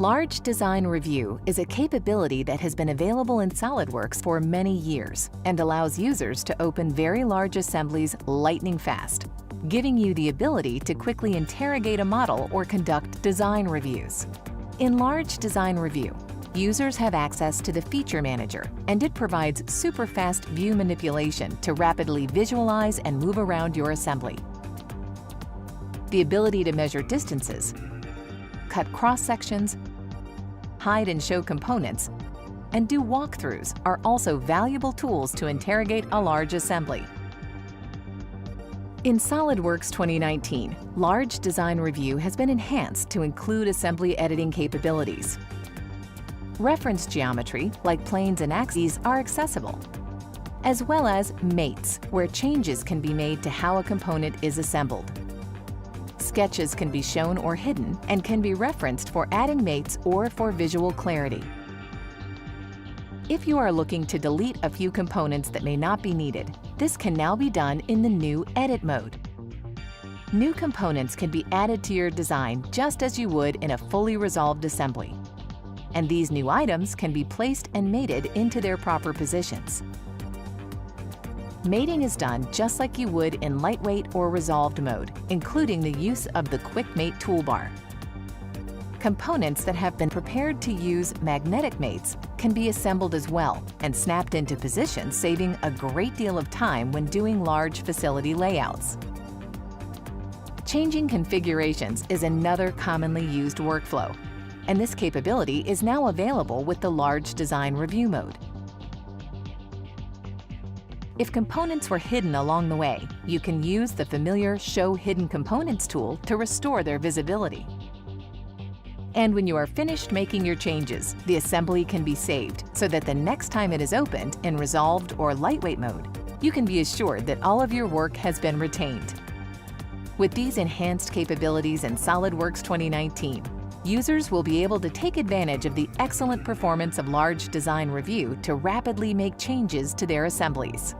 Large Design Review is a capability that has been available in SolidWorks for many years and allows users to open very large assemblies lightning fast, giving you the ability to quickly interrogate a model or conduct design reviews. In Large Design Review, users have access to the Feature Manager, and it provides super fast view manipulation to rapidly visualize and move around your assembly. The ability to measure distances, cut cross-sections, hide and show components, and do walkthroughs are also valuable tools to interrogate a large assembly. In SolidWorks 2019, Large Design Review has been enhanced to include assembly editing capabilities. Reference geometry, like planes and axes, are accessible, as well as mates, where changes can be made to how a component is assembled. Sketches can be shown or hidden and can be referenced for adding mates or for visual clarity. If you are looking to delete a few components that may not be needed, this can now be done in the new Edit mode. New components can be added to your design just as you would in a fully resolved assembly. And these new items can be placed and mated into their proper positions. Mating is done just like you would in lightweight or resolved mode, including the use of the Quick Mate toolbar. Components that have been prepared to use magnetic mates can be assembled as well and snapped into position, saving a great deal of time when doing large facility layouts. Changing configurations is another commonly used workflow, and this capability is now available with the Large Design Review mode. If components were hidden along the way, you can use the familiar Show Hidden Components tool to restore their visibility. And when you are finished making your changes, the assembly can be saved so that the next time it is opened in resolved or lightweight mode, you can be assured that all of your work has been retained. With these enhanced capabilities in SolidWorks 2019, users will be able to take advantage of the excellent performance of Large Design Review to rapidly make changes to their assemblies.